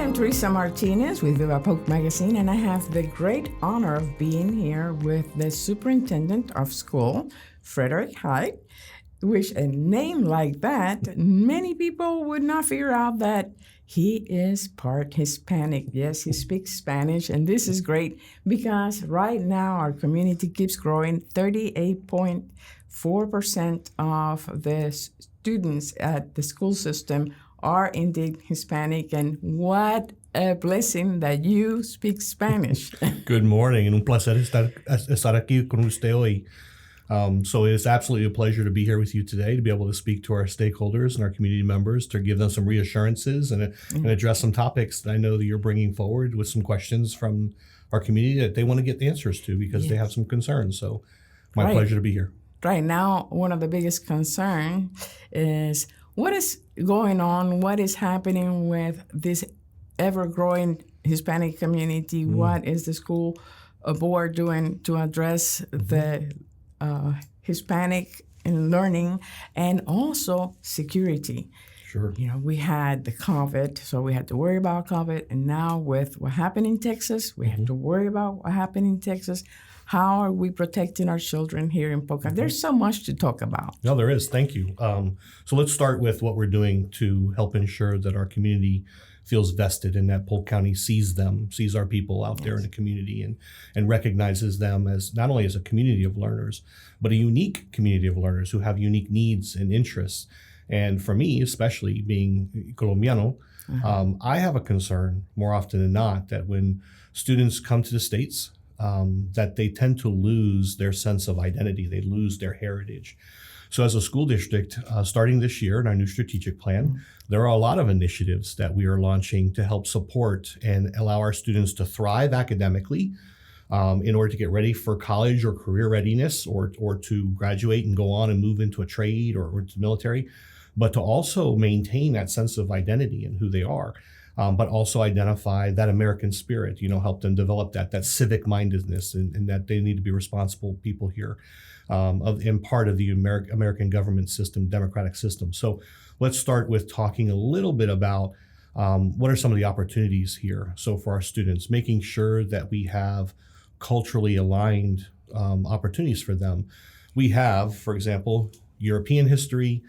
I'm Teresa Martínez with VIVA Polk magazine, and I have the great honor of being here with the Superintendent of School, Fred Heid, which a name like that, many people would not figure out that he is part Hispanic. Yes, he speaks Spanish, and this is great because right now our community keeps growing. 38.4% of the students at the school system are indeed Hispanic, and what a blessing that you speak Spanish. Good morning, and un placer estar aquí con usted hoy. So it's absolutely a pleasure to be here with you today, to be able to speak to our stakeholders and our community members, to give them some reassurances and address some topics that I know that you're bringing forward with some questions from our community that they want to get answers to because they have some concerns. So my pleasure to be here. Right now, one of the biggest concerns is what is going on, what is happening with this ever-growing Hispanic community? What is the school board doing to address the Hispanic in learning and also security? Sure. You know, we had the COVID, so we had to worry about COVID. And now with what happened in Texas, we have to worry about what happened in Texas. How are we protecting our children here in Polk County? There's so much to talk about. No, there is. Thank you. So let's start with what we're doing to help ensure that our community feels vested and that Polk County sees our people out there in the community and recognizes them as not only as a community of learners, but a unique community of learners who have unique needs and interests. And for me, especially being Colombiano, I have a concern more often than not that when students come to the States, that they tend to lose their sense of identity. They lose their heritage. So as a school district, starting this year in our new strategic plan, there are a lot of initiatives that we are launching to help support and allow our students to thrive academically in order to get ready for college or career readiness or to graduate and go on and move into a trade or into the military, but to also maintain that sense of identity and who they are. But also identify that American spirit, help them develop that civic mindedness and that they need to be responsible people here and part of the American government system, democratic system. So let's start with talking a little bit about what are some of the opportunities here. So for our students, making sure that we have culturally aligned opportunities for them. We have, for example, European history,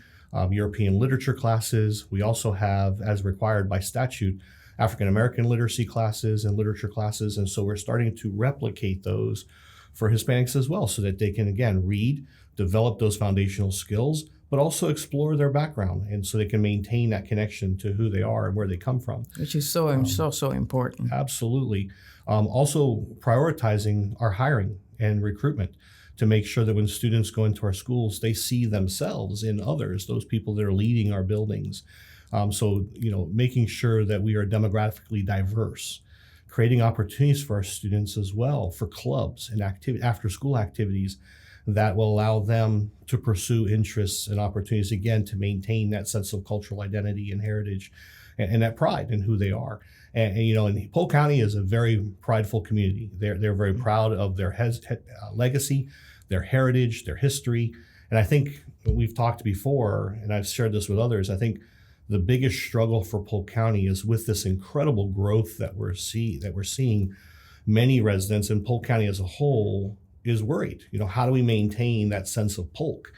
European literature classes. We also have, as required by statute, African American literacy classes and literature classes. And so we're starting to replicate those for Hispanics as well so that they can, again, read, develop those foundational skills, but also explore their background. And so they can maintain that connection to who they are and where they come from. Which is so important. Absolutely. Also prioritizing our hiring and recruitment to make sure that when students go into our schools, they see themselves in others, those people that are leading our buildings. So making sure that we are demographically diverse, creating opportunities for our students as well for clubs and after-school activities that will allow them to pursue interests and opportunities, again, to maintain that sense of cultural identity and heritage and that pride in who they are. And Polk County is a very prideful community. They're very proud of their legacy, their heritage, their history. And I think we've talked before, and I've shared this with others, I think the biggest struggle for Polk County is with this incredible growth that we're seeing. Many residents in Polk County as a whole is worried. How do we maintain that sense of Polk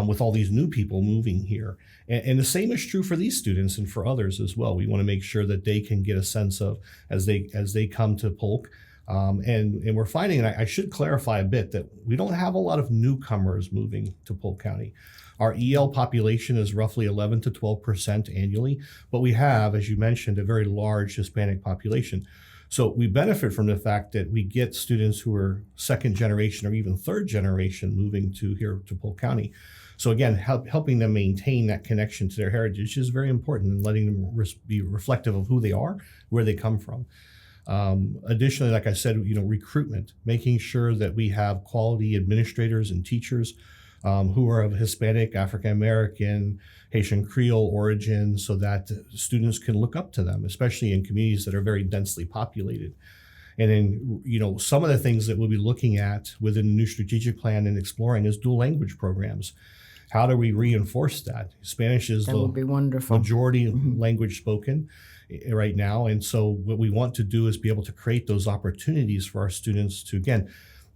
with all these new people moving here? And the same is true for these students and for others as well. We want to make sure that they can get a sense of as they come to Polk. And we're finding, and I should clarify a bit, that we don't have a lot of newcomers moving to Polk County. Our EL population is roughly 11 to 12% annually, but we have, as you mentioned, a very large Hispanic population. So we benefit from the fact that we get students who are second generation or even third generation moving here to Polk County. So again, helping them maintain that connection to their heritage is very important, and letting them be reflective of who they are, where they come from. Additionally, like I said, recruitment, making sure that we have quality administrators and teachers who are of Hispanic, African American, Haitian Creole origin, so that students can look up to them, especially in communities that are very densely populated. And then, some of the things that we'll be looking at within the new strategic plan and exploring is dual language programs. How do we reinforce that? Spanish is That would be wonderful. majority language spoken right now. And so what we want to do is be able to create those opportunities for our students to, again,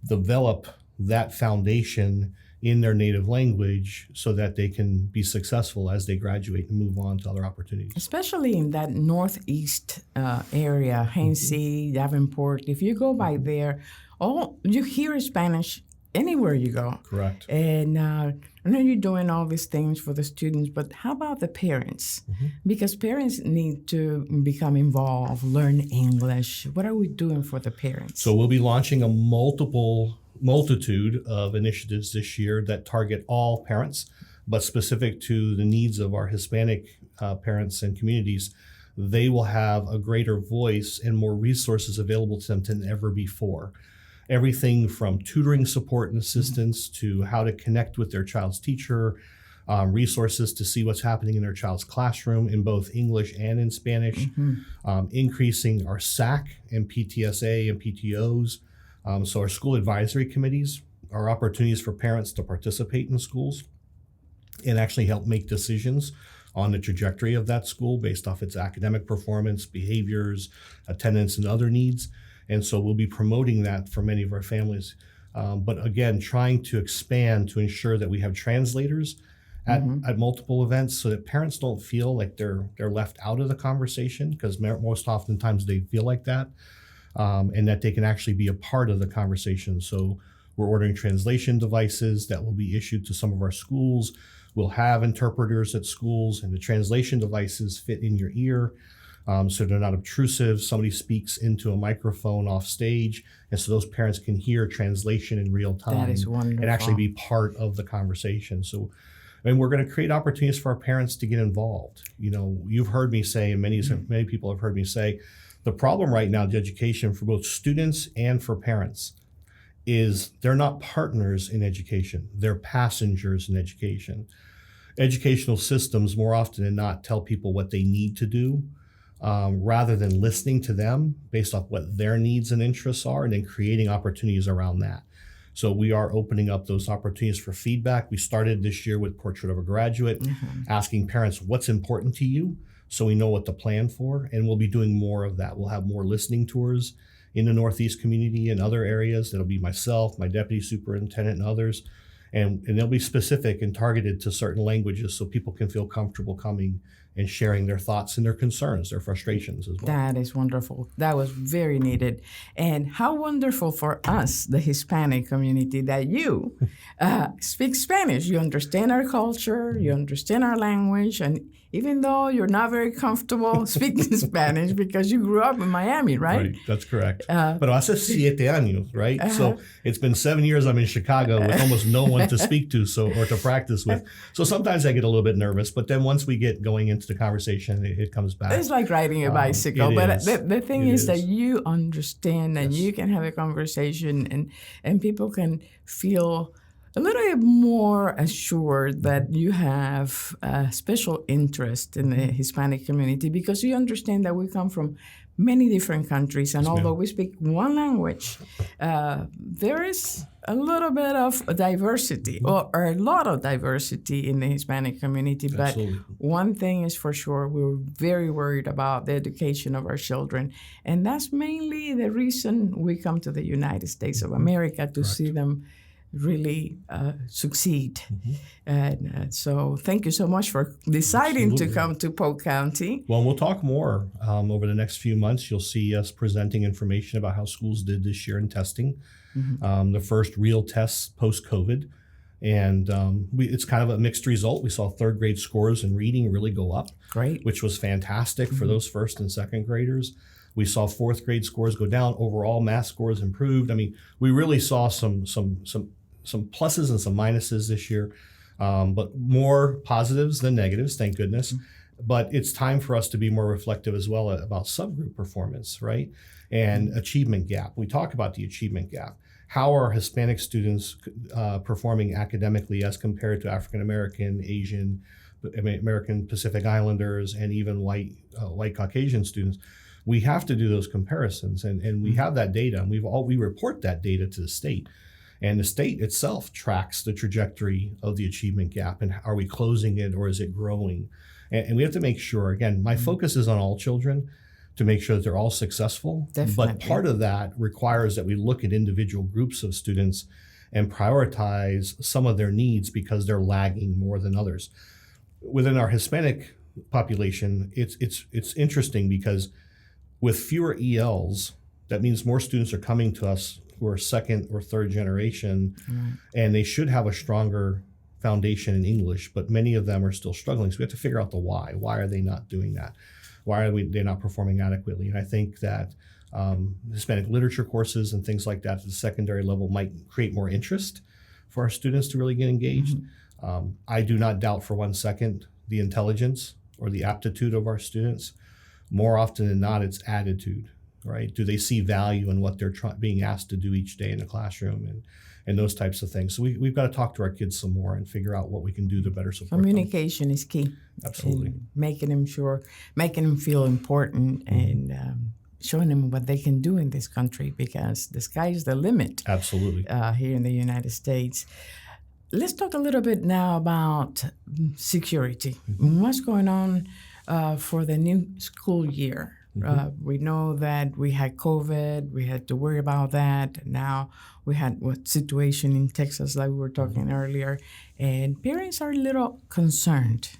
develop that foundation in their native language so that they can be successful as they graduate and move on to other opportunities. Especially in that northeast area, Hainsey, Davenport. If you go by there, you hear Spanish anywhere you go. Correct. And I know you're doing all these things for the students, but how about the parents? Because parents need to become involved, learn English. What are we doing for the parents? So we'll be launching a multitude of initiatives this year that target all parents, but specific to the needs of our Hispanic parents and communities. They will have a greater voice and more resources available to them than ever before. Everything from tutoring support and assistance to how to connect with their child's teacher, resources to see what's happening in their child's classroom in both English and in Spanish, increasing our SAC and PTSA and PTOs. So our school advisory committees are opportunities for parents to participate in schools and actually help make decisions on the trajectory of that school based off its academic performance, behaviors, attendance, and other needs. And so we'll be promoting that for many of our families. But again, trying to expand to ensure that we have translators at multiple events so that parents don't feel like they're left out of the conversation, because most oftentimes they feel like that, and that they can actually be a part of the conversation. So we're ordering translation devices that will be issued to some of our schools. We'll have interpreters at schools, and the translation devices fit in your ear. So they're not obtrusive. Somebody speaks into a microphone off stage, and so those parents can hear translation in real time. That is wonderful. And actually be part of the conversation. So, and we're going to create opportunities for our parents to get involved. You know, you've heard me say, and many people have heard me say, the problem right now in education for both students and for parents is they're not partners in education. They're passengers in education. Educational systems more often than not tell people what they need to do, rather than listening to them based off what their needs and interests are, and then creating opportunities around that. So we are opening up those opportunities for feedback. We started this year with Portrait of a Graduate, asking parents what's important to you so we know what to plan for, and we'll be doing more of that. We'll have more listening tours in the Northeast community and other areas. That'll be myself, my deputy superintendent, and others. And they'll be specific and targeted to certain languages so people can feel comfortable coming and sharing their thoughts and their concerns, their frustrations as well. That is wonderful. That was very needed. And how wonderful for us, the Hispanic community, that you speak Spanish. You understand our culture, you understand our language, and even though you're not very comfortable speaking Spanish because you grew up in Miami, right? Right, that's correct. But hace 7 años, right? So it's been 7 years I'm in Chicago with almost no one to speak to or to practice with. So sometimes I get a little bit nervous, but then once we get going into the conversation, it comes back. It's like riding a bicycle. But the thing is that you understand and you can have a conversation and people can feel a little bit more assured that you have a special interest in the Hispanic community because you understand that we come from many different countries. And although we speak one language, there is a little bit of diversity or a lot of diversity in the Hispanic community. But one thing is for sure, we're very worried about the education of our children. And that's mainly the reason we come to the United States of America to see them really succeed. And so thank you so much for deciding to come to Polk County. Well, we'll talk more over the next few months. You'll see us presenting information about how schools did this year in testing, the first real tests post-COVID. And it's kind of a mixed result. We saw third grade scores in reading really go up, which was fantastic for those first and second graders. We saw fourth grade scores go down. Overall, math scores improved. I mean, we really saw some pluses and some minuses this year, but more positives than negatives, thank goodness. But it's time for us to be more reflective as well about subgroup performance, right? And achievement gap. We talk about the achievement gap. How are Hispanic students performing academically as compared to African American, Asian, American Pacific Islanders, and even white Caucasian students? We have to do those comparisons, and we have that data, and we report that data to the state. And the state itself tracks the trajectory of the achievement gap, and are we closing it or is it growing? And we have to make sure, again, my focus is on all children to make sure that they're all successful. Definitely. But part of that requires that we look at individual groups of students and prioritize some of their needs because they're lagging more than others. Within our Hispanic population, it's interesting because with fewer ELs, that means more students are coming to us who are second or third generation, and they should have a stronger foundation in English, but many of them are still struggling. So we have to figure out the why. Why are they not doing that? Why are they not performing adequately? And I think that Hispanic literature courses and things like that at the secondary level might create more interest for our students to really get engaged. I do not doubt for 1 second the intelligence or the aptitude of our students. More often than not, it's attitude, right? Do they see value in what they're being asked to do each day in the classroom and those types of things? So we've got to talk to our kids some more and figure out what we can do to better support Communication them. is key. Absolutely. And making them feel important and showing them what they can do in this country, because the sky is the limit. Absolutely. Here in the United States. Let's talk a little bit now about security. What's going on for the new school year? We know that we had COVID, we had to worry about that. Now we had what situation in Texas, like we were talking earlier, and parents are a little concerned.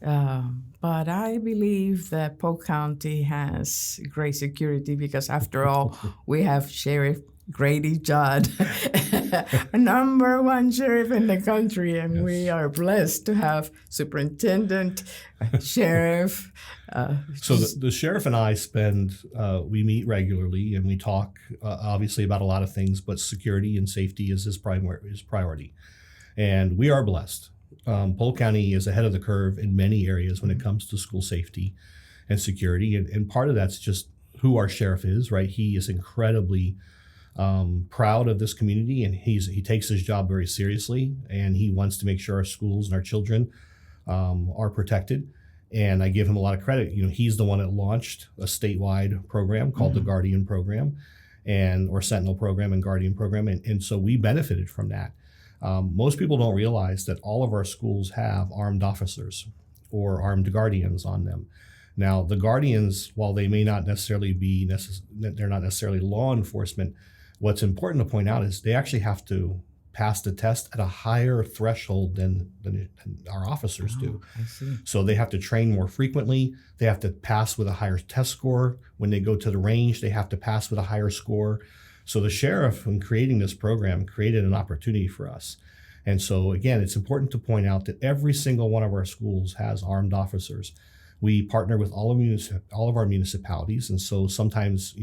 But I believe that Polk County has great security because, after all, we have Sheriff Grady Judd, number one sheriff in the country, and we are blessed to have superintendent, sheriff. So the sheriff and I we meet regularly and we talk obviously about a lot of things, but security and safety is his priority. And we are blessed. Polk County is ahead of the curve in many areas when it comes to school safety and security. And part of that's just who our sheriff is, right? He is incredibly proud of this community, and he takes his job very seriously, and he wants to make sure our schools and our children are protected. And I give him a lot of credit. He's the one that launched a statewide program called the Guardian Program, or Sentinel Program and Guardian Program, and so we benefited from that. Most people don't realize that all of our schools have armed officers or armed guardians on them. Now, the guardians, while they may not necessarily they're not necessarily law enforcement, what's important to point out is they actually have to pass the test at a higher threshold than our officers do. I see. So they have to train more frequently. They have to pass with a higher test score. When they go to the range, they have to pass with a higher score. So the sheriff, in creating this program, created an opportunity for us. And so, again, it's important to point out that every single one of our schools has armed officers. We partner with all of our municipalities. And so sometimes,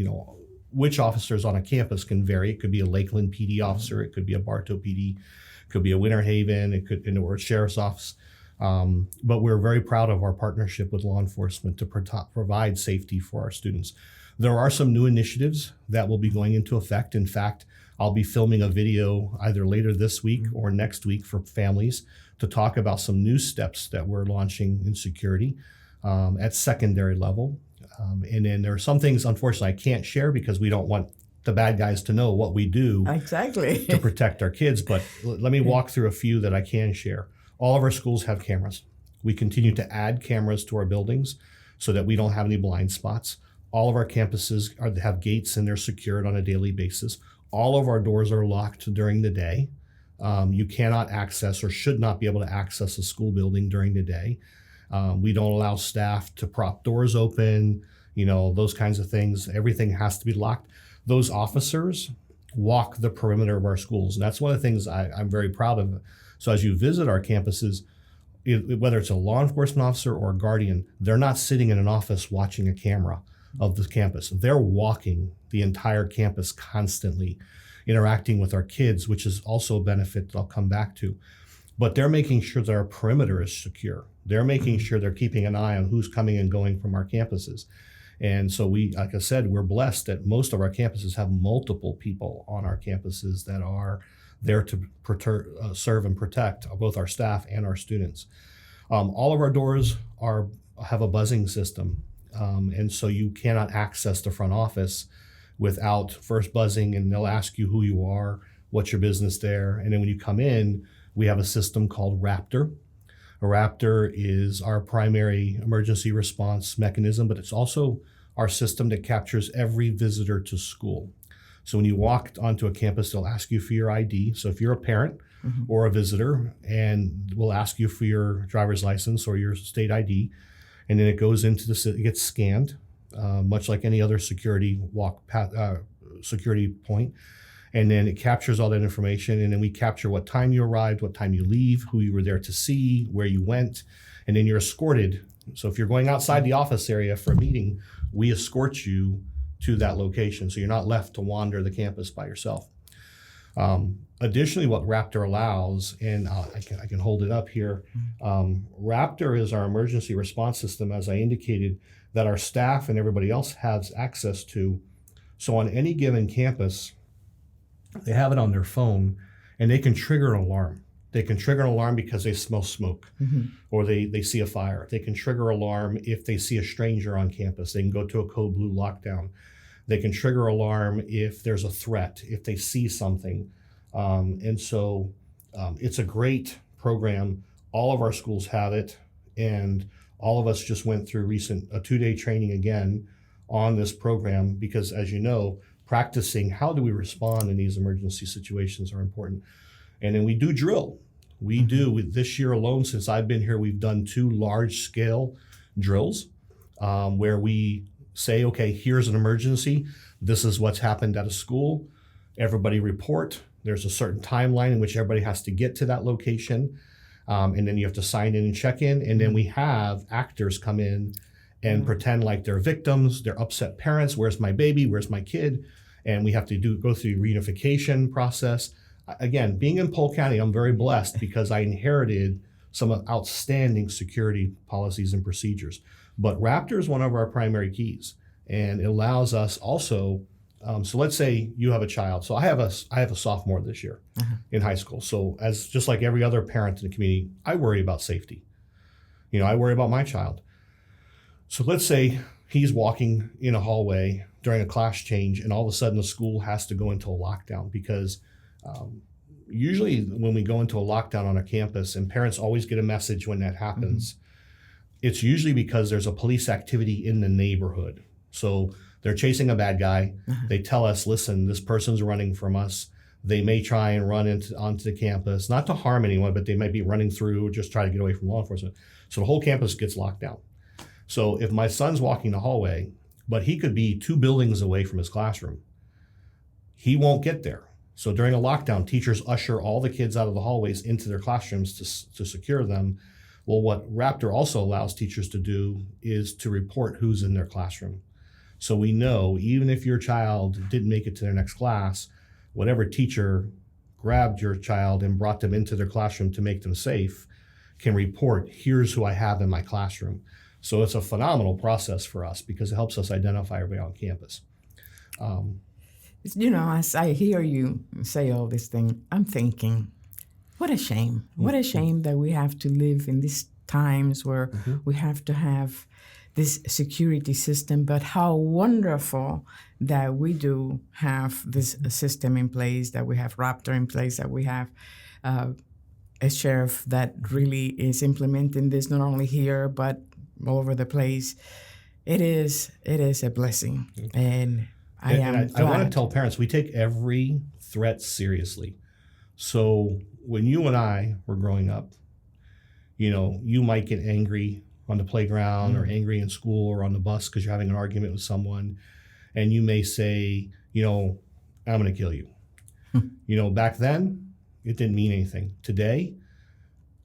which officers on a campus can vary. It could be a Lakeland PD officer. It could be a Bartow PD. It could be a Winter Haven. It could, or a sheriff's office. But we're very proud of our partnership with law enforcement to provide safety for our students. There are some new initiatives that will be going into effect. In fact, I'll be filming a video either later this week or next week for families to talk about some new steps that we're launching in security at secondary level. And then there are some things, unfortunately, I can't share because we don't want the bad guys to know what we do exactly to protect our kids. But let me walk through a few that I can share. All of our schools have cameras. We continue to add cameras to our buildings so that we don't have any blind spots. All of our campuses have gates and they're secured on a daily basis. All of our doors are locked during the day. You cannot access or should not be able to access a school building during the day. We don't allow staff to prop doors open, those kinds of things. Everything has to be locked. Those officers walk the perimeter of our schools. And that's one of the things I'm very proud of. So as you visit our campuses, whether it's a law enforcement officer or a guardian, they're not sitting in an office watching a camera of the campus. They're walking the entire campus constantly, interacting with our kids, which is also a benefit that I'll come back to. But they're making sure that our perimeter is secure. They're making sure they're keeping an eye on who's coming and going from our campuses. And so like I said, we're blessed that most of our campuses have multiple people on our campuses that are there to serve and protect both our staff and our students. All of our doors have a buzzing system. And so you cannot access the front office without first buzzing, and they'll ask you who you are, what's your business there? And then when you come in, we have a system called Raptor. A Raptor is our primary emergency response mechanism, but it's also our system that captures every visitor to school. So when you walk onto a campus, they'll ask you for your ID. So if you're a parent or a visitor, and we'll ask you for your driver's license or your state ID, and then it goes into it gets scanned, much like any other security point. And then it captures all that information, and then we capture what time you arrived, what time you leave, who you were there to see, where you went, and then you're escorted. So if you're going outside the office area for a meeting, we escort you to that location, so you're not left to wander the campus by yourself. Additionally, what Raptor allows, and I can hold it up here, Raptor is our emergency response system, as I indicated, that our staff and everybody else has access to. So on any given campus, they have it on their phone, and they can trigger an alarm. They can trigger an alarm because they smell smoke, or they see a fire. They can trigger alarm if they see a stranger on campus. They can go to a code blue lockdown. They can trigger alarm if there's a threat, if they see something. And so it's a great program. All of our schools have it, and all of us just went through a 2-day training again on this program because, as you know, practicing how do we respond in these emergency situations are important. And then we do drill. We do. This year alone, since I've been here, we've done 2 large-scale drills where we say, okay, here's an emergency. This is what's happened at a school. Everybody report. There's a certain timeline in which everybody has to get to that location. And then you have to sign in and check in. And then we have actors come in and pretend like they're victims. They're upset parents. Where's my baby? Where's my kid? And we have to go through the reunification process. Again, being in Polk County, I'm very blessed because I inherited some outstanding security policies and procedures. But Raptor is one of our primary keys, and it allows us also. So let's say you have a child. So I have a sophomore this year in high school. So as just like every other parent in the community, I worry about safety. I worry about my child. So let's say he's walking in a hallway during a class change, and all of a sudden the school has to go into a lockdown because usually when we go into a lockdown on a campus, and parents always get a message when that happens, it's usually because there's a police activity in the neighborhood. So they're chasing a bad guy. They tell us, listen, this person's running from us. They may try and run onto the campus, not to harm anyone, but they might be running through or just try to get away from law enforcement. So the whole campus gets locked down. So if my son's walking the hallway, but he could be 2 buildings away from his classroom, he won't get there. So during a lockdown, teachers usher all the kids out of the hallways into their classrooms to secure them. Well, what Raptor also allows teachers to do is to report who's in their classroom. So we know even if your child didn't make it to their next class, whatever teacher grabbed your child and brought them into their classroom to make them safe can report, here's who I have in my classroom. So it's a phenomenal process for us because it helps us identify everybody on campus. As I hear you say all this thing, I'm thinking, what a shame. What a shame that we have to live in these times where we have to have this security system, but how wonderful that we do have this system in place, that we have Raptor in place, that we have a sheriff that really is implementing this not only here, but all over the place. It is a blessing, and I want to tell parents we take every threat seriously. So when you and I were growing up, you might get angry on the playground or angry in school or on the bus because you're having an argument with someone, and you may say, I'm going to kill you. Back then, it didn't mean anything. Today,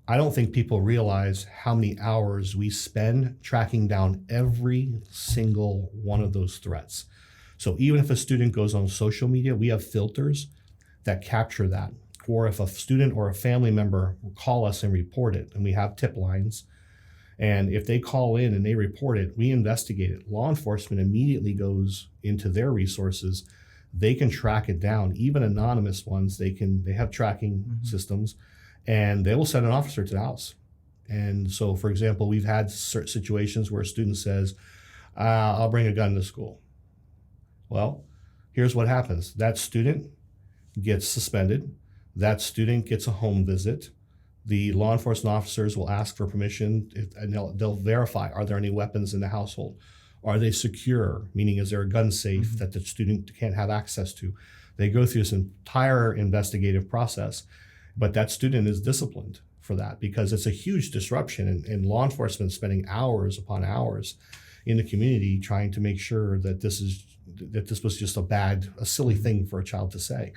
I don't think people realize how many hours we spend tracking down every single one of those threats. So even if a student goes on social media, we have filters that capture that. Or if a student or a family member will call us and report it, and we have tip lines, and if they call in and they report it, we investigate it. Law enforcement immediately goes into their resources. They can track it down. Even anonymous ones, they have tracking systems, and they will send an officer to the house. And so, for example, we've had certain situations where a student says, I'll bring a gun to school. Well, here's what happens. That student gets suspended. That student gets a home visit. The law enforcement officers will ask for permission, and they'll verify, are there any weapons in the household? Are they secure? Meaning, is there a gun safe that the student can't have access to? They go through this entire investigative process, but that student is disciplined for that because it's a huge disruption, and law enforcement spending hours upon hours in the community trying to make sure that this was just a silly thing for a child to say,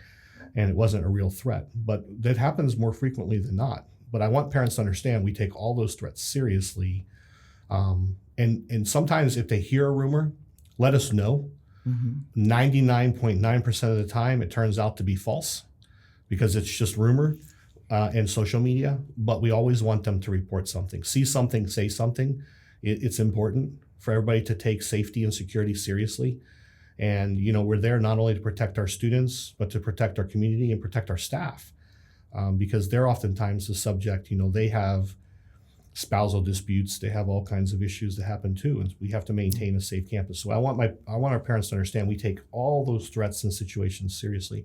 and it wasn't a real threat. But that happens more frequently than not. But I want parents to understand we take all those threats seriously. And sometimes if they hear a rumor, let us know. 99.9% of the time, it turns out to be false because it's just rumor and social media. But we always want them to report something. See something, say something. It's important for everybody to take safety and security seriously. And, we're there not only to protect our students, but to protect our community and protect our staff. Because they're oftentimes the subject, they have spousal disputes, they have all kinds of issues that happen too, and we have to maintain a safe campus. So I want our parents to understand we take all those threats and situations seriously,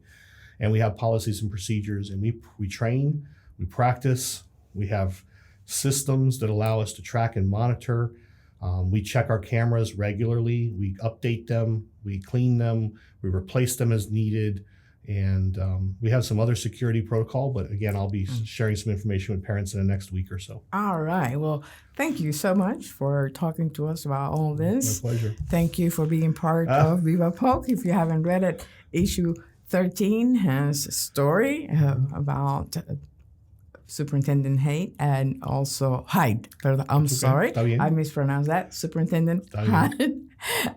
and we have policies and procedures, and we train, we practice, we have systems that allow us to track and monitor. We check our cameras regularly, we update them, we clean them, we replace them as needed. And we have some other security protocol, but again, I'll be sharing some information with parents in the next week or so. All right. Well, thank you so much for talking to us about all this. My pleasure. Thank you for being part of VIVA Polk. If you haven't read it, issue 13 has a story about Superintendent Heid and also Heid. I'm sorry, I mispronounced that. Superintendent Heid.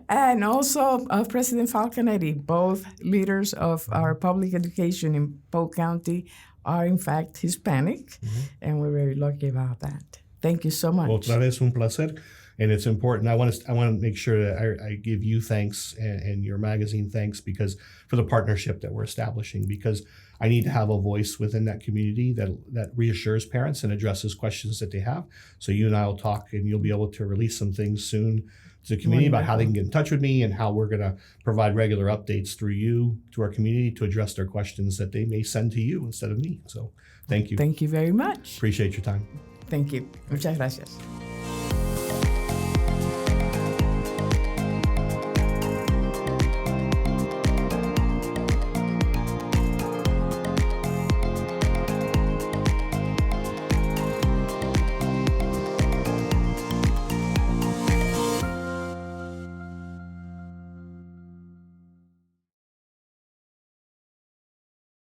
And also President Falconetti. Both leaders of our public education in Polk County are in fact Hispanic, and we're very lucky about that. Thank you so much. Otra vez un placer, and it's important. I want to make sure that I give you thanks and your magazine thanks for the partnership that we're establishing, because I need to have a voice within that community that reassures parents and addresses questions that they have. So you and I will talk, and you'll be able to release some things soon to the community about how they can get in touch with me and how we're going to provide regular updates through you to our community to address their questions that they may send to you instead of me. So thank you. Thank you very much. Appreciate your time. Thank you. Muchas gracias.